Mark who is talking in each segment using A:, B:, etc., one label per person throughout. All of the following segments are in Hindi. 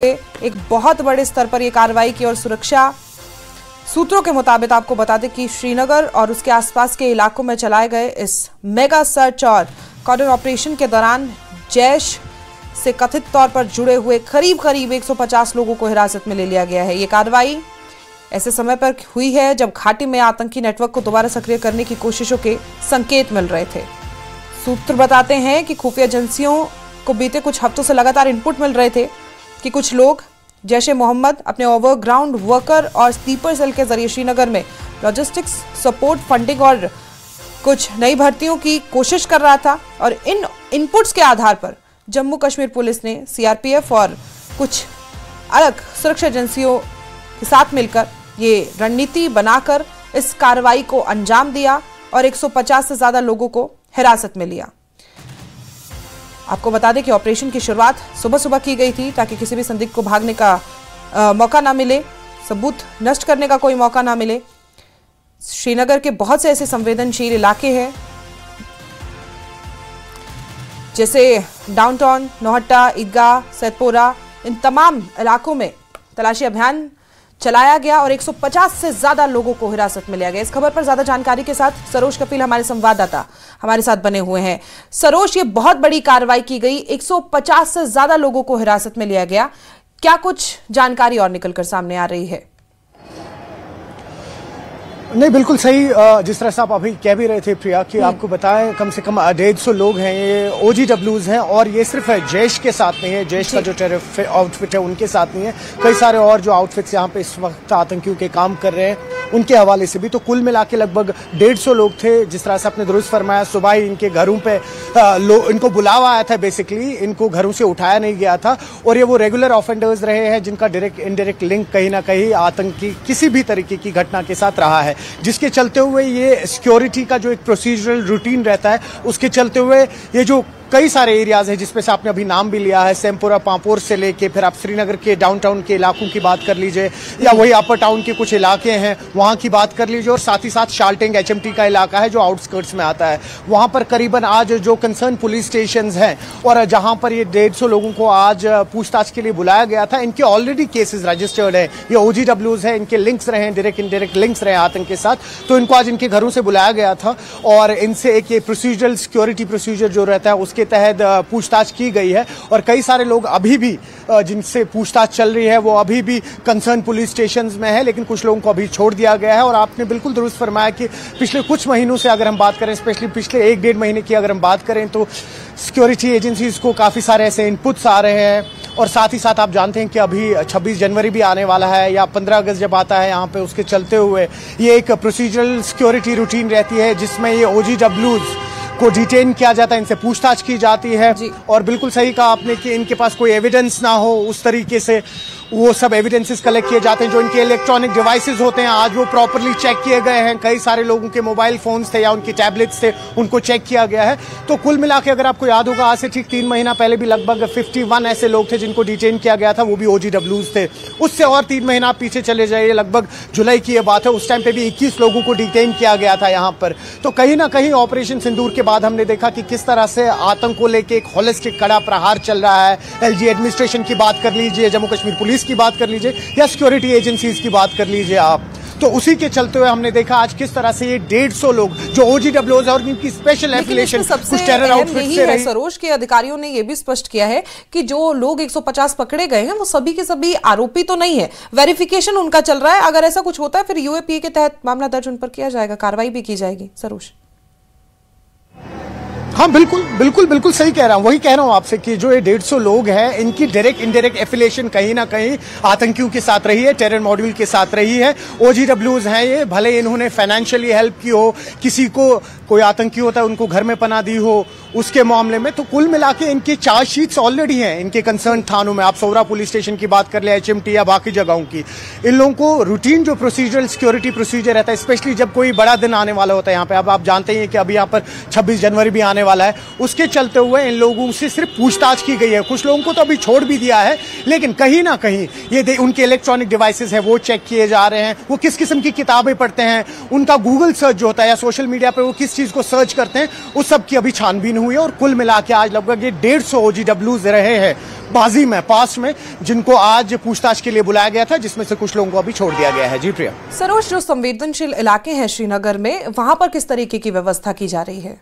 A: एक बहुत बड़े स्तर पर यह कार्रवाई की और सुरक्षा सूत्रों के मुताबिक आपको बता दें कि श्रीनगर और उसके आसपास के इलाकों में चलाए गए इस मेगा सर्च और कॉर्डन ऑपरेशन के दौरान जैश से कथित तौर पर जुड़े हुए करीब 150 लोगों को हिरासत में ले लिया गया है। ये कार्रवाई ऐसे समय पर हुई है जब घाटी में आतंकी नेटवर्क को दोबारा सक्रिय करने की कोशिशों के संकेत मिल रहे थे। सूत्र बताते हैं कि खुफिया एजेंसियों को बीते कुछ हफ्तों से लगातार इनपुट मिल रहे थे कि कुछ लोग जैश ए मोहम्मद अपने ओवरग्राउंड वर्कर और स्लीपर सेल के जरिए श्रीनगर में लॉजिस्टिक्स सपोर्ट फंडिंग और कुछ नई भर्तियों की कोशिश कर रहा था और इन इनपुट्स के आधार पर जम्मू कश्मीर पुलिस ने सीआरपीएफ और कुछ अलग सुरक्षा एजेंसियों के साथ मिलकर ये रणनीति बनाकर इस कार्रवाई को अंजाम दिया और 150 से ज्यादा लोगों को हिरासत में लिया। आपको बता दें कि ऑपरेशन की शुरुआत सुबह की गई थी ताकि किसी भी संदिग्ध को भागने का मौका ना मिले, सबूत नष्ट करने का कोई मौका ना मिले। श्रीनगर के बहुत से ऐसे संवेदनशील इलाके हैं जैसे डाउनटाउन, नौहट्टा, ईदगाह, सैदपुरा, इन तमाम इलाकों में तलाशी अभियान चलाया गया और 150 से ज्यादा लोगों को हिरासत में लिया गया। इस खबर पर ज्यादा जानकारी के साथ सरोज कपिल हमारे संवाददाता हमारे साथ बने हुए हैं। सरोज, ये बहुत बड़ी कार्रवाई की गई, 150 से ज्यादा लोगों को हिरासत में लिया गया, क्या कुछ जानकारी और निकलकर सामने आ रही है?
B: नहीं, बिल्कुल सही। जिस तरह से आप अभी कह भी रहे थे प्रिया कि आपको बताएं कम से कम 150 लोग हैं, ये OGWs हैं और ये सिर्फ जैश के साथ नहीं है, जैश का जो टेरर आउटफिट है उनके साथ नहीं है, कई सारे और जो आउटफिट्स यहाँ पे इस वक्त आतंकियों के काम कर रहे हैं उनके हवाले से भी। तो कुल मिला के लगभग 150 लोग थे। जिस तरह से आपने दुरुस्त फरमाया, सुबह ही इनके घरों पे इनको बुलावा आया था, बेसिकली इनको घरों से उठाया नहीं गया था और ये वो रेगुलर ऑफेंडर्स रहे हैं जिनका डायरेक्ट इनडायरेक्ट लिंक कहीं ना कहीं आतंकी किसी भी तरीके की घटना के साथ रहा है, जिसके चलते हुए ये सिक्योरिटी का जो एक प्रोसीजरल रूटीन रहता है उसके चलते हुए ये जो कई सारे एरियाज हैं जिसमें से आपने अभी नाम भी लिया है, सेमपुरा, पांपोर से लेके फिर आप श्रीनगर के डाउनटाउन के इलाकों की बात कर लीजिए या वही अपर टाउन के कुछ इलाके हैं वहां की बात कर लीजिए और साथ ही साथ शाल्टेंग HMT का इलाका है जो आउटस्कर्ट्स में आता है। वहां पर करीबन आज जो कंसर्न पुलिस स्टेशन हैं और जहां पर ये 150 लोगों को आज पूछताछ के लिए बुलाया गया था, इनके ऑलरेडी केसेस रजिस्टर्ड है। ये OGWs है, इनके लिंक्स रहे, डायरेक्ट इनडायरेक्ट लिंक्स रहे आतंक के साथ, तो इनको आज इनके घरों से बुलाया गया था और इनसे एक ये प्रोसीजरल सिक्योरिटी प्रोसीजर जो रहता है उसके तहत पूछताछ की गई है और कई सारे लोग अभी भी जिनसे पूछताछ चल रही है वो अभी भी कंसर्न पुलिस स्टेशंस में है, लेकिन कुछ लोगों को अभी छोड़ दिया गया है। और आपने बिल्कुल दुरुस्त फरमाया कि पिछले कुछ महीनों से अगर हम बात करें, स्पेशली पिछले 1-1.5 महीने की अगर हम बात करें, तो सिक्योरिटी एजेंसीज को काफी सारे ऐसे इनपुट्स आ रहे हैं और साथ ही साथ आप जानते हैं कि अभी 26 जनवरी भी आने वाला है या 15 अगस्त जब आता है यहाँ पे, उसके चलते हुए ये एक प्रोसीजरल सिक्योरिटी रूटीन रहती है जिसमें ये OGWs को डिटेन किया जाता है, इनसे पूछताछ की जाती है। और बिल्कुल सही कहा आपने कि इनके पास कोई एविडेंस ना हो, उस तरीके से वो सब एविडेंसेस कलेक्ट किए जाते हैं। जो इनके इलेक्ट्रॉनिक डिवाइसेस होते हैं आज वो प्रॉपरली चेक किए गए हैं, कई सारे लोगों के मोबाइल फोन्स थे या उनकी टैबलेट्स थे उनको चेक किया गया है। तो कुल मिला के अगर आपको याद होगा आज से ठीक 3 महीना पहले भी लगभग 51 ऐसे लोग थे जिनको डिटेन किया गया था, वो भी OGWs थे। उससे और 3 महीना पीछे चले जाइए, लगभग जुलाई की ये बात है, उस टाइम पे भी 21 लोगों को डिटेन किया गया था यहाँ पर। तो कहीं ना कहीं ऑपरेशन सिंदूर के बाद हमने देखा कि किस तरह से आतंक को लेकर एक होलिस्टिक कड़ा प्रहार चल रहा है। LG एडमिनिस्ट्रेशन की बात कर लीजिए, जम्मू कश्मीर पुलिस की बात कर लीजिए या सिक्योरिटी एजेंसीज की बात कर लीजिए आप, तो उसी के चलते हुए हमने देखा आज किस तरह से ये 150 लोग जो OGWs और इनकी स्पेशल एफिलिएशन कुछ टेरर आउटफिट से रही।
A: सरोज के अधिकारियों ने यह भी स्पष्ट किया है कि जो लोग 150 पकड़े गए हैं वो सभी के सभी आरोपी तो नहीं है, वेरिफिकेशन उनका चल रहा है। अगर ऐसा कुछ होता है फिर UAPA के तहत मामला दर्ज उन पर किया जाएगा, कार्रवाई भी की जाएगी। सरोज,
B: हाँ बिल्कुल सही कह रहा हूँ, वही कह रहा हूँ आपसे कि जो ये 150 लोग हैं इनकी डायरेक्ट इनडायरेक्ट एफिलिएशन कहीं ना कहीं आतंकियों के साथ रही है, टेरर मॉड्यूल के साथ रही है। OGWs हैं ये, भले इन्होंने फाइनेंशियली हेल्प की हो, किसी को कोई आतंकी होता है उनको घर में पनाह दी हो उसके मामले में, तो कुल मिला के इनकी चार्जशीट्स ऑलरेडी हैं इनके कंसर्न थानों में। आप सौरा पुलिस स्टेशन की बात कर ले, HMT या बाकी जगहों की, इन लोगों को रूटीन जो प्रोसीजरल सिक्योरिटी प्रोसीजर रहता है, स्पेशली जब कोई बड़ा दिन आने वाला होता है यहाँ पे, अब आप जानते हैं कि अभी यहाँ पर 26 जनवरी भी आने वाला है, उसके चलते हुए इन लोगों से सिर्फ पूछताछ की गई है। कुछ लोगों को तो अभी छोड़ भी दिया है, लेकिन कहीं ना कहीं ये उनके इलेक्ट्रॉनिक डिवाइसेस है वो चेक किए जा रहे हैं, वो किस किस्म की किताबें पढ़ते हैं, उनका गूगल सर्च जो होता है या सोशल मीडिया पर वो किस चीज को सर्च करते हैं, उस सब की अभी छानबीन हुई है। और कुल मिला के आज लगभग ये 150 OGWs रहे हैं बाजी में पास में, जिनको आज पूछताछ के लिए बुलाया गया था, जिसमें से कुछ लोगों को अभी छोड़ दिया गया है। जी प्रिया।
A: सरोज, जो संवेदनशील इलाके हैं श्रीनगर में, वहां पर किस तरीके की व्यवस्था की जा रही है?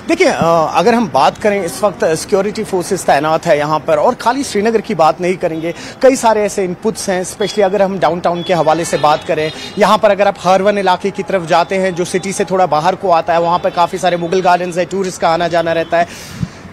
B: देखिए, अगर हम बात करें, इस वक्त सिक्योरिटी फोर्सेस तैनात है यहाँ पर, और खाली श्रीनगर की बात नहीं करेंगे, कई सारे ऐसे इनपुट्स हैं। स्पेशली अगर हम डाउनटाउन के हवाले से बात करें, यहाँ पर अगर आप हरवन इलाके की तरफ जाते हैं, जो सिटी से थोड़ा बाहर को आता है, वहाँ पर काफ़ी सारे मुगल गार्डन्स है, टूरिस्ट का आना जाना रहता है।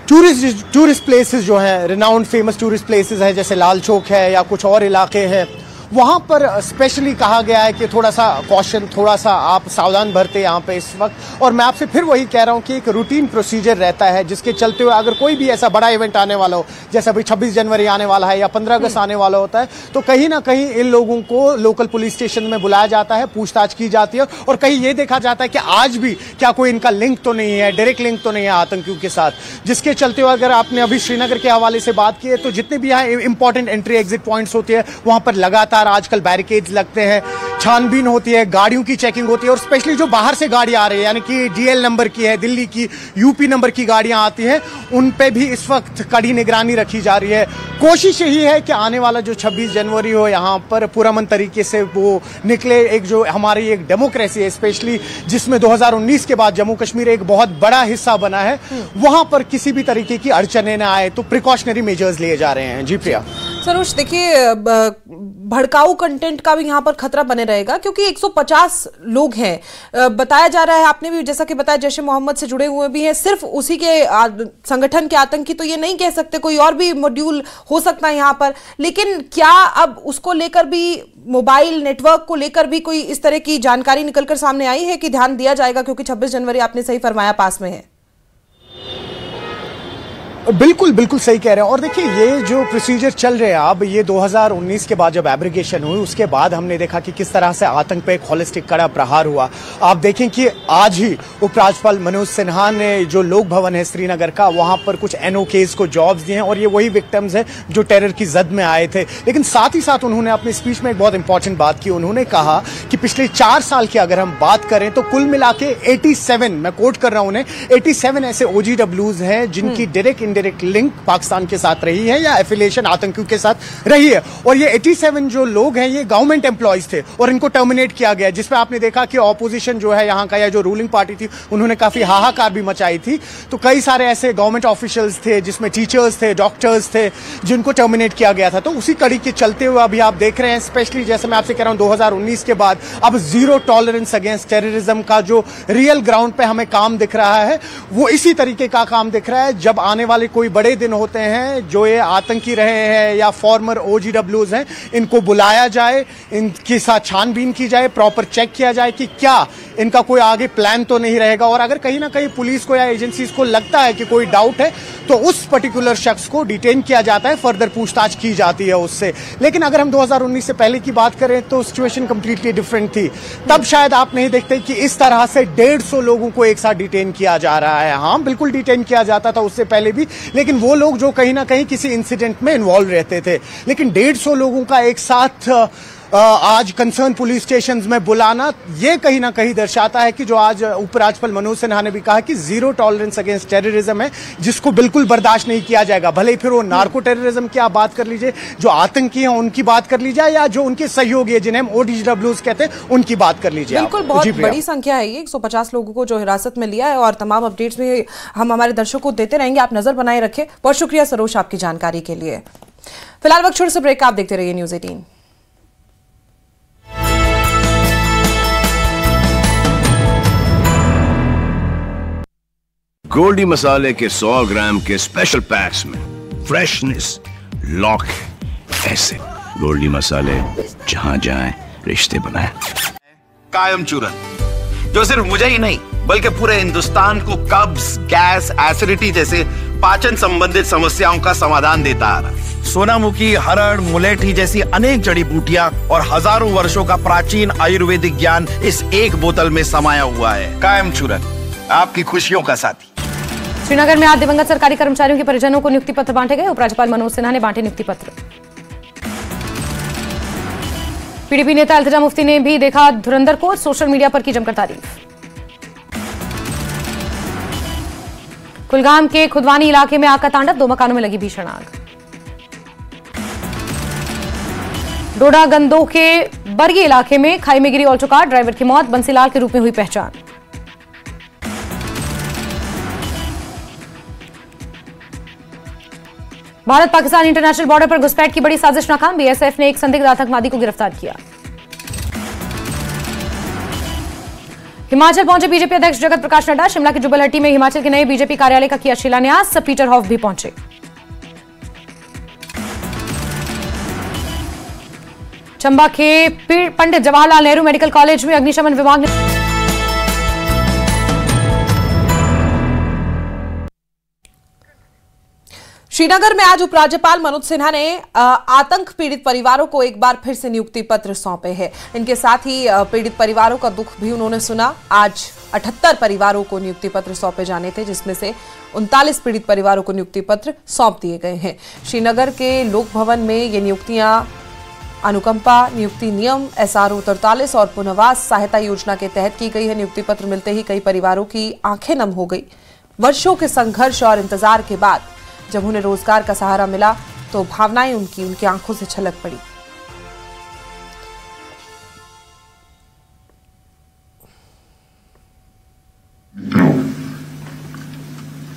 B: टूरिस्ट प्लेसेस जो हैं, रिनाउंड फेमस टूरिस्ट प्लेसेस है, जैसे लाल चौक है या कुछ और इलाके हैं, वहाँ पर स्पेशली कहा गया है कि थोड़ा सा कॉशन, थोड़ा सा आप सावधान बरते यहाँ पे इस वक्त। और मैं आपसे फिर वही कह रहा हूँ कि एक रूटीन प्रोसीजर रहता है, जिसके चलते हुए अगर कोई भी ऐसा बड़ा इवेंट आने वाला हो, जैसे अभी 26 जनवरी आने वाला है या 15 अगस्त आने वाला होता है, तो कहीं ना कहीं इन लोगों को लोकल पुलिस स्टेशन में बुलाया जाता है, पूछताछ की जाती है, और कहीं ये देखा जाता है कि आज भी क्या कोई इनका लिंक तो नहीं है, डायरेक्ट लिंक तो नहीं है आतंकियों के साथ। जिसके चलते हुए अगर आपने अभी श्रीनगर के हवाले से बात की है, तो जितने भी यहाँ इंपॉर्टेंट एंट्री एग्जिट पॉइंट्स होते हैं, वहां पर लगातार आजकल बैरिकेड्स लगते हैं, छानबीन होती है, गाड़ियों की चेकिंग होती है, और स्पेशली जो बाहर से गाड़ी आ रही है, यानी कि डीएल नंबर की है, दिल्ली की, यूपी नंबर की गाड़ियां आती हैं, उन पे भी इस वक्त कड़ी निगरानी रखी जा रही है। कोशिश यही है कि आने वाला जो 26 जनवरी हो, यहाँ पर पुरअमन तरीके से वो निकले। एक जो हमारी एक डेमोक्रेसी है, स्पेशली जिसमें 2019 के बाद जम्मू कश्मीर एक बहुत बड़ा हिस्सा बना है, वहां पर किसी भी तरीके की अड़चने न आए, तो प्रिकॉशनरी मेजर्स लिए जा रहे हैं। जी प्रिया।
A: सरोज, देखिए, भड़काऊ कंटेंट का भी यहाँ पर खतरा बने रहेगा, क्योंकि 150 लोग हैं बताया जा रहा है। आपने भी जैसा कि बताया, जैश ए मोहम्मद से जुड़े हुए भी हैं। सिर्फ उसी के संगठन के आतंकी तो ये नहीं कह सकते, कोई और भी मॉड्यूल हो सकता है यहाँ पर। लेकिन क्या अब उसको लेकर भी, मोबाइल नेटवर्क को लेकर भी कोई इस तरह की जानकारी निकलकर सामने आई है कि ध्यान दिया जाएगा, क्योंकि 26 जनवरी आपने सही फरमाया पास में है?
B: बिल्कुल बिल्कुल सही कह रहे हैं। और देखिए, ये जो प्रोसीजर चल रहे हैं अब, ये 2019 के बाद जब एब्रिगेशन हुई, उसके बाद हमने देखा कि किस तरह से आतंक पे एक होलिस्टिक कड़ा प्रहार हुआ। आप देखें कि आज ही उपराज्यपाल मनोज सिन्हा ने जो लोक भवन है श्रीनगर का, वहां पर कुछ एनओकेज को जॉब्स दिए हैं, और ये वही विक्टिम्स हैं जो टेरर की जद में आए थे। लेकिन साथ ही साथ उन्होंने अपनी स्पीच में एक बहुत इंपॉर्टेंट बात की। उन्होंने कहा कि पिछले 4 साल की अगर हम बात करें, तो कुल मिला के 87, मैं कोट कर रहा हूं उन्हें, 87 ऐसे OGWs हैं जिनकी डायरेक्ट लिंक पाकिस्तान के साथ रही है, या एफिलिएशन आतंकियों के साथ रही है। और ये 87 जो लोग हैं, ये गवर्नमेंट एम्प्लॉयज थे, और इनको टर्मिनेट किया गया, जिसमें आपने देखा कि ऑपोजिशन जो है यहाँ का, या जो रूलिंग पार्टी थी, उन्होंने काफी हाहाकार भी मचाई थी। तो कई सारे ऐसे गवर्नमेंट ऑफिशियल्स थे, जिसमें टीचर्स थे, डॉक्टर्स थे, जिनको टर्मिनेट किया गया था। तो उसी कड़ी के चलते हुए अभी आप देख रहे हैं, स्पेशली जैसे मैं आपसे कह रहा हूं, 2019 के बाद अब जीरो टॉलरेंस अगेंस्ट टेररिज्म का जो रियल ग्राउंड पे हमें काम दिख रहा है, वो इसी तरीके का काम दिख रहा है। जब आने वाले कोई बड़े दिन होते हैं, जो ये आतंकी रहे हैं या फॉर्मर OGWs हैं, इनको बुलाया जाए, इनके साथ छानबीन की जाए, प्रॉपर चेक किया जाए कि क्या इनका कोई आगे प्लान तो नहीं रहेगा। और अगर कहीं ना कहीं पुलिस को या एजेंसीज को लगता है कि कोई डाउट है, तो उस पर्टिकुलर शख्स को डिटेन किया जाता है, फर्दर पूछताछ की जाती है उससे। लेकिन अगर हम 2019 से पहले की बात करें, तो सिचुएशन कंप्लीटली डिफरेंट थी। तब शायद आप नहीं देखते कि इस तरह से 150 लोगों को एक साथ डिटेन किया जा रहा है। हाँ, बिल्कुल डिटेन किया जाता था उससे पहले भी, लेकिन वो लोग जो कहीं ना कहीं किसी इंसिडेंट में इन्वॉल्व रहते थे। लेकिन 150 लोगों का एक साथ आज कंसर्न पुलिस स्टेशन में बुलाना, ये कहीं ना कहीं दर्शाता है कि जो आज उपराज्यपाल मनोज सिन्हा ने भी कहा कि जीरो टॉलरेंस अगेंस्ट टेररिज्म है, जिसको बिल्कुल बर्दाश्त नहीं किया जाएगा। भले ही फिर वो नार्को टेररिज्म की आप बात कर लीजिए, जो आतंकी हैं उनकी बात कर लीजिए, या जो उनके सहयोगी है जिन्हें हम OGWs कहते हैं, उनकी बात कर लीजिए।
A: बिल्कुल, बहुत बड़ी संख्या है ये, 150 लोगों को जो हिरासत में लिया है, और तमाम अपडेट्स में हम हमारे दर्शकों को देते रहेंगे। आप नजर बनाए रखें। बहुत शुक्रिया सरोज आपकी जानकारी के लिए। फिलहाल वक्त छोटे से ब्रेक का, आप देखते रहिए न्यूज़ 18।
C: गोल्डी मसाले के 100 ग्राम के स्पेशल पैक्स में फ्रेशनेस लॉक है। ऐसे गोल्डी मसाले जहां जाएं रिश्ते बनाएं।
D: कायम चूरन, जो सिर्फ मुझे ही नहीं बल्कि पूरे हिंदुस्तान को कब्ज, गैस, एसिडिटी जैसे पाचन संबंधित समस्याओं का समाधान देता आ रहा है। सोनामुखी, हरड़, मुलेठी जैसी अनेक जड़ी बूटियां और हजारों वर्षों का प्राचीन आयुर्वेदिक ज्ञान इस एक बोतल में समाया हुआ है। कायम चूरन, आपकी खुशियों का साथी।
E: श्रीनगर में आज दिवंगत सरकारी कर्मचारियों के परिजनों को नियुक्ति पत्र बांटे गए। उपराज्यपाल मनोज सिन्हा ने बांटे नियुक्ति पत्र। पीडीपी नेता इल्तिजा मुफ्ती ने भी देखा धुरंधर को, सोशल मीडिया पर की जमकर तारीफ। कुलगाम के खुदवानी इलाके में आग का तांडव, 2 मकानों में लगी भीषण आग। डोडा गंदो के बरगी इलाके में खाई में गिरी ऑल्टो कार, ड्राइवर की मौत, बंसीलाल के रूप में हुई पहचान। भारत पाकिस्तान इंटरनेशनल बॉर्डर पर घुसपैठ की बड़ी साजिश नाकाम, बीएसएफ ने एक संदिग्ध आतंकवादी को गिरफ्तार किया। हिमाचल पहुंचे बीजेपी अध्यक्ष जगत प्रकाश नड्डा, शिमला के जुब्बलहट्टी में हिमाचल के नए बीजेपी कार्यालय का किया शिलान्यास, पीटर हॉफ भी पहुंचे। चंबा के पंडित जवाहरलाल नेहरू मेडिकल कॉलेज में अग्निशमन विभाग ने
A: श्रीनगर में आज उपराज्यपाल मनोज सिन्हा ने आतंक पीड़ित परिवारों को एक बार फिर से नियुक्ति पत्र सौंपे हैं। इनके साथ ही पीड़ित परिवारों का दुख भी उन्होंने सुना। आज 78 परिवारों को नियुक्ति पत्र सौंपे जाने थे, जिसमें से 39 पीड़ित परिवारों को नियुक्ति पत्र सौंप दिए गए हैं। श्रीनगर के लोक भवन में ये नियुक्तियां अनुकंपा नियुक्ति नियम SRO 43 और पुनर्वास सहायता योजना के तहत की गई है। नियुक्ति पत्र मिलते ही कई परिवारों की आंखें नम हो गई। वर्षों के संघर्ष और इंतजार के बाद जब उन्हें रोजगार का सहारा मिला तो भावनाएं उनकी आंखों से छलक पड़ी।
F: मित्रों,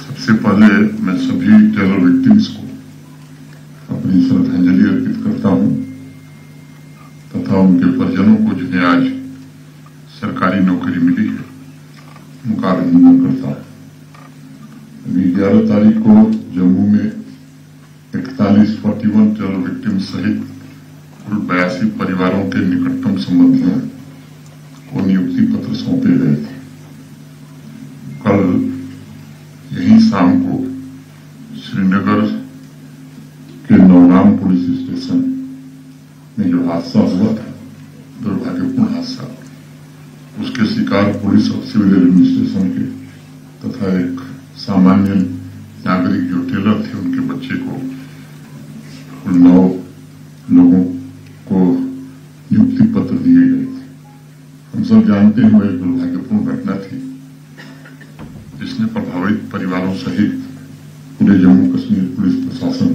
F: सबसे पहले मैं सभी टेरर विक्टिम्स को अपनी श्रद्धांजलि अर्पित करता हूं तथा उनके परिजनों को जिन्हें आज सरकारी नौकरी मिली है उनका अभिनंदन करता हूं। अभी 11 तारीख को जम्मू में 41 टेरर विक्टिम सहित कुल 82 परिवारों के निकटतम संबंधियों को नियुक्ति पत्र सौंपे गए थे। कल यही शाम को श्रीनगर के नौगाम पुलिस स्टेशन में जो हादसा हुआ था, दुर्भाग्यपूर्ण हादसा, उसके शिकार पुलिस और सिविल एडमिनिस्ट्रेशन के तथा एक सामान्य नागरिक जो टेलर थे उनके बच्चे को कुल 9 लोगों को नियुक्ति पत्र दिए गए थे। हम सब जानते हैं वो एक दुर्भाग्यपूर्ण घटना थी जिसने प्रभावित परिवारों सहित पूरे जम्मू कश्मीर पुलिस प्रशासन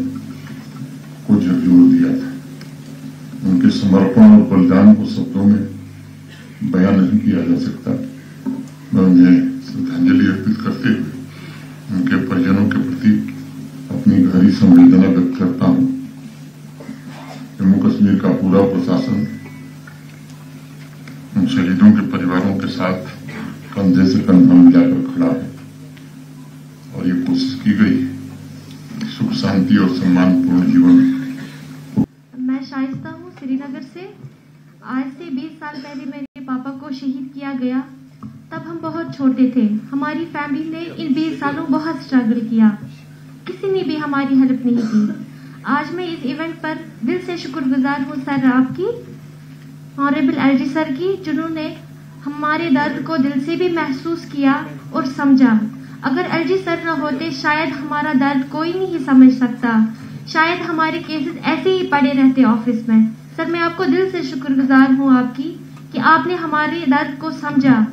F: को झकझोर दिया था। उनके समर्पण और बलिदान को शब्दों में बयान नहीं किया जा सकता। मैं उन्हें श्रद्धांजलि अर्पित करते हुए उनके परिजनों के प्रति अपनी गहरी संवेदना व्यक्त करता हूं। जम्मू कश्मीर का पूरा प्रशासन उन शहीदों के परिवारों के साथ कंधे से कंधा मिलाकर खड़ा है और ये कोशिश की गई कि सुख शांति और सम्मानपूर्ण जीवन।
G: मैं शाइस्ता हूँ, श्रीनगर से। आज से 20 साल पहले मेरे पापा को शहीद किया गया। तब हम बहुत छोटे थे। हमारी फैमिली ने इन 20 सालों बहुत स्ट्रगल किया, किसी ने भी हमारी हेल्प नहीं की। आज मैं इस इवेंट पर दिल से शुक्रगुजार हूँ सर आपकी, ऑनरेबल एलजी सर की, जिन्होंने हमारे दर्द को दिल से भी महसूस किया और समझा। अगर एलजी सर न होते शायद हमारा दर्द कोई नहीं समझ सकता, शायद हमारे केसेस ऐसे ही पड़े रहते ऑफिस में। सर मैं आपको दिल से शुक्रगुजार हूँ आपकी कि आपने हमारे दर्द को समझा।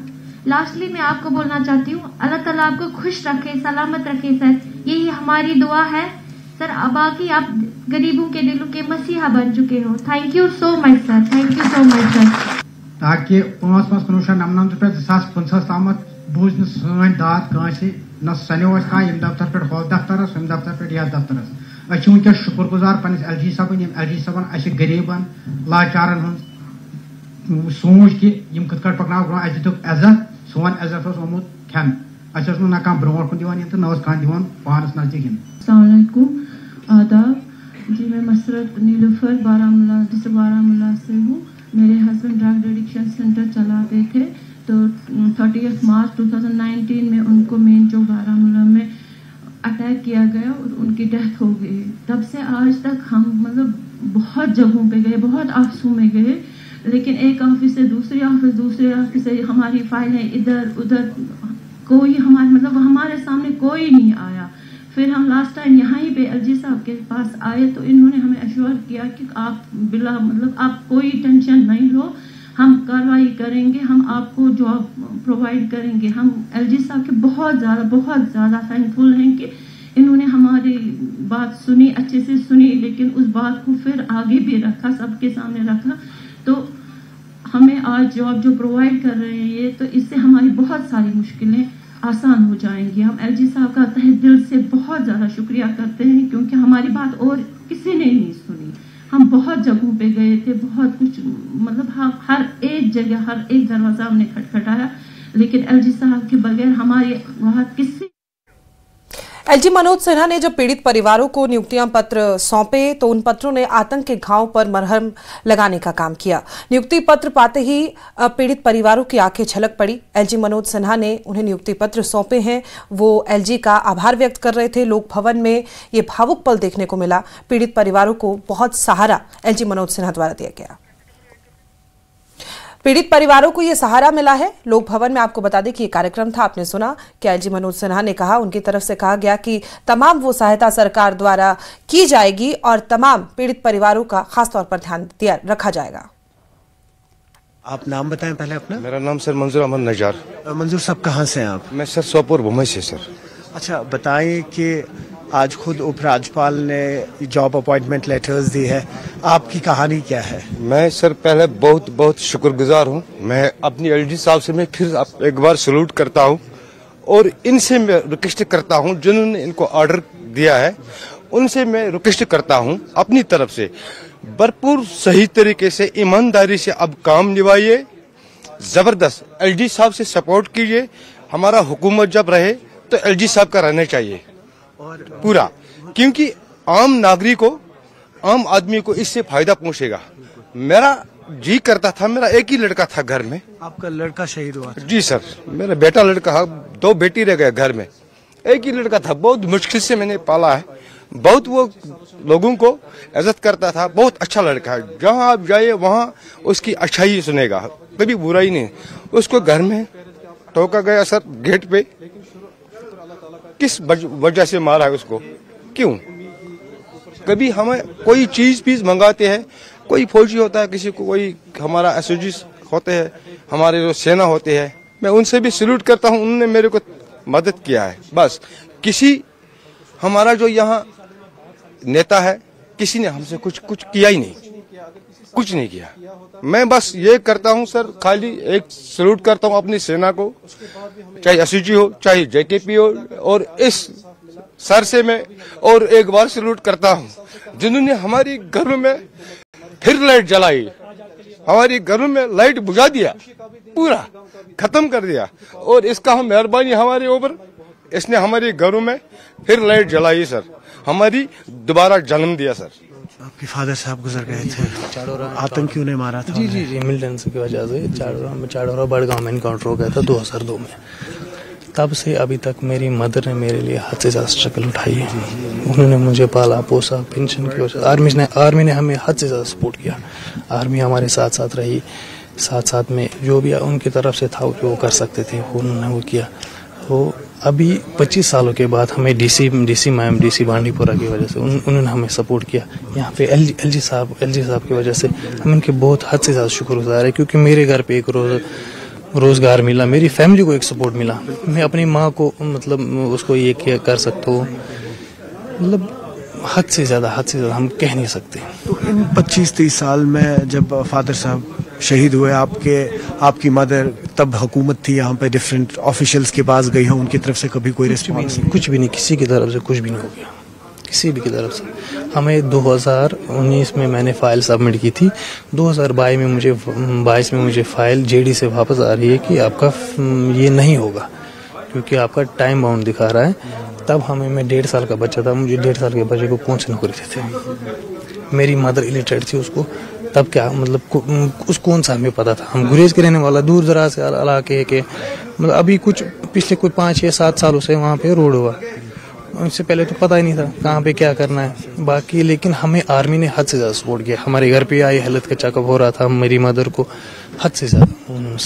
G: लास्टली मैं आपको बोलना चाहती हूँ, अल्लाह ताला आपको खुश रखे, सलामत रखे सर, यही हमारी दुआ है सर। बाकी आप गरीबों के दिलों के मसीहा बन चुके हो। Thank you so much sir, thank you so much sir.
H: ताकि 5 पे 2015 तम बूझ सन दाद कांसे न सनो कह दफ्तर पे हो दफ्तर सम दफ्तर पे यह दफ्तर अच्छे वनस शुक्रगुजार पन्नस एलजी सबन एलजी सबन अ गरीबन लाचारन हूँ सोच कि कत पकना ब्रो अस दुक इज्जत सोन इज्जत ओमुत खेन अस ना कह ब्रोह कुन दिवान तो न कह दिवान पानस नजदीक
I: अस्सलामुअलैकुम आदाब जी। मैं मसरत नीलूफर बारामूला डिस्ट्रिक्ट बारामूला से हूँ। मेरे हस्बैंड ड्रग एडिक्शन सेंटर चलाते थे, तो 30 मार्च 2019 में उनको मेन चौक बारामूला में अटैक किया गया और उनकी डेथ हो गई। तब से आज तक हम मतलब बहुत जगहों पे गए, बहुत ऑफिसों में गए, लेकिन एक ऑफिस से दूसरे ऑफिस से हमारी फाइलें इधर उधर, कोई हमारे सामने कोई नहीं आया। फिर हम लास्ट टाइम यहाँ ही पे एलजी साहब के पास आए तो इन्होंने हमें एश्योर किया कि आप बिला आप कोई टेंशन नहीं लो, हम कार्रवाई करेंगे, हम आपको जॉब प्रोवाइड करेंगे। हम एलजी साहब के बहुत ज़्यादा थैंकफुल हैं कि इन्होंने हमारी बात सुनी, अच्छे से सुनी, लेकिन उस बात को फिर आगे भी रखा, सबके सामने रखा। तो हमें आज जॉब जो प्रोवाइड कर रहे हैं ये, तो इससे हमारी बहुत सारी मुश्किलें आसान हो जाएंगी। हम एलजी साहब का तहे दिल से बहुत ज़्यादा शुक्रिया करते हैं, क्योंकि हमारी बात और किसी ने नहीं सुनी। हम बहुत जगहों पे गए थे, बहुत कुछ, मतलब हम हर एक जगह, हर एक दरवाजा हमने खटखटाया, लेकिन एलजी साहब के बगैर हमारी वहाँ किसी।
A: एलजी मनोज सिन्हा ने जब पीड़ित परिवारों को नियुक्तियां पत्र सौंपे तो उन पत्रों ने आतंक के घाव पर मरहम लगाने का काम किया। नियुक्ति पत्र पाते ही पीड़ित परिवारों की आंखें झलक पड़ी। एलजी मनोज सिन्हा ने उन्हें नियुक्ति पत्र सौंपे हैं, वो एलजी का आभार व्यक्त कर रहे थे। लोक भवन में ये भावुक पल देखने को मिला। पीड़ित परिवारों को बहुत सहारा एलजी मनोज सिन्हा द्वारा दिया गया। पीड़ित परिवारों को ये सहारा मिला है। लोक भवन में आपको बता दें कि ये कार्यक्रम था, आपने सुना कि एलजी मनोज सिन्हा ने कहा, उनकी तरफ से कहा गया कि तमाम वो सहायता सरकार द्वारा की जाएगी और तमाम पीड़ित परिवारों का खासतौर पर ध्यान रखा जाएगा।
B: आप नाम बताएं पहले अपना।
J: मेरा नाम सर मंजूर अहमद नजार।
B: मंजूर साहब कहाँ से हैं आप?
J: मैं सर सोपुर भूमि से सर।
B: अच्छा, बताएं कि आज खुद उपराज्यपाल ने जॉब अपॉइंटमेंट लेटर्स दी है, आपकी कहानी क्या है?
J: मैं सर पहले बहुत बहुत शुक्रगुजार हूँ। मैं अपनी एलजी साहब से मैं फिर एक बार सैल्यूट करता हूँ और इनसे मैं रिक्वेस्ट करता हूँ, जिन्होंने इनको ऑर्डर दिया है उनसे मैं रिक्वेस्ट करता हूँ अपनी तरफ से भरपूर सही तरीके से ईमानदारी से अब काम निभाइए, जबरदस्त एलजी साहब से सपोर्ट कीजिए। हमारा हुकूमत जब रहे तो एलजी साहब का रहना चाहिए पूरा, क्योंकि आम नागरिक को, आम आदमी को इससे फायदा पहुंचेगा। मेरा जी करता था, मेरा एक ही लड़का था घर में।
B: आपका लड़का शहीद हुआ?
J: जी सर, मेरा बेटा लड़का, 2 बेटी रह गए घर में, एक ही लड़का था। बहुत मुश्किल से मैंने पाला है। बहुत वो लोगों को इज्जत करता था, बहुत अच्छा लड़का है। जहाँ आप जाइए वहाँ उसकी अच्छाई सुनेगा, कभी बुराई नहीं। उसको घर में टोका गया सर, गेट पे। किस वजह से मारा है उसको, क्यों? कभी हमें कोई चीज मंगाते हैं, कोई फौजी होता है, किसी को कोई हमारा एसओजी होते हैं, हमारे जो सेना होते हैं, मैं उनसे भी सैल्यूट करता हूं, उन्होंने मेरे को मदद किया है। बस किसी हमारा जो यहाँ नेता है, किसी ने हमसे कुछ किया ही नहीं, कुछ नहीं किया। मैं बस ये करता हूँ सर, खाली एक सैल्यूट करता हूँ अपनी सेना को, चाहे एसओजी हो, चाहे जेकेपी हो, और इस सर से मैं और एक बार सैल्यूट करता हूँ जिन्होंने हमारी घरों में फिर लाइट जलाई, हमारी घरों में लाइट बुझा दिया, पूरा खत्म कर दिया। और इसका हम मेहरबानी हमारे ऊपर, इसने हमारे घरों में फिर लाइट जलाई सर, हमारी दोबारा जन्म दिया सर।
B: आपके फादर साहब गुजर गए थे, आतंकियों ने मारा था?
K: जी मिलिटेंसी की वजह से चाड़ोरा बड़गांव में इनकाउंटर हो गया था 2002 में। तब से अभी तक मेरी मदर ने मेरे लिए हद से ज़्यादा स्ट्रगल उठाई है। उन्होंने मुझे पाला पोसा, पेंशन की वजह। आर्मी ने हमें हद से ज़्यादा सपोर्ट किया। आर्मी हमारे साथ साथ रही, साथ में जो भी उनकी तरफ से था जो कर सकते थे उन्होंने वो किया। तो अभी 25 सालों के बाद हमें डीसी बांडीपुरा की वजह से उन्होंने हमें सपोर्ट किया। यहाँ पे एलजी साहब की वजह से हम इनके बहुत हद से ज़्यादा शुक्रगुजार है, क्योंकि मेरे घर पे एक रोजगार मिला, मेरी फैमिली को एक सपोर्ट मिला। मैं अपनी माँ को मतलब उसको ये कर सकता हूँ, मतलब हद से ज़्यादा हम कह नहीं सकते।
B: तो इन 25-30 साल में जब फादर साहब शहीद हुए, आपकी मदर, तब हुकूमत थी यहाँ पे, डिफरेंट ऑफिशियल्स के पास गई हैं, उनकी तरफ से कभी कोई रिस्पॉन्स?
K: कुछ भी नहीं, किसी की तरफ से कुछ भी नहीं हो गया, किसी भी की तरफ से। हमें 2019 में मैंने फाइल सबमिट की थी, 2022 में मुझे फाइल जेडी से वापस आ रही है कि आपका ये नहीं होगा, क्योंकि आपका टाइम बाउंड दिखा रहा है। तब मैं 1.5 साल का बच्चा था, मुझे 1.5 साल के बच्चे को कौन सी नौकरी देते थे? मेरी मदर इलिटरेट थी, उसको तब क्या मतलब उस कौन सा हमें पता था? हम गुरेज के रहने वाला, दूर दराज से इलाके के, मतलब अभी कुछ पिछले 5 या 7 सालों से वहाँ पे रोड हुआ, उससे पहले तो पता ही नहीं था कहाँ पे क्या करना है बाकी। लेकिन हमें आर्मी ने हद से ज़्यादा सपोर्ट किया। हमारे घर पे आई, हेल्थ का चेकअप हो रहा था, मेरी मदर को हद से ज़्यादा उन्होंने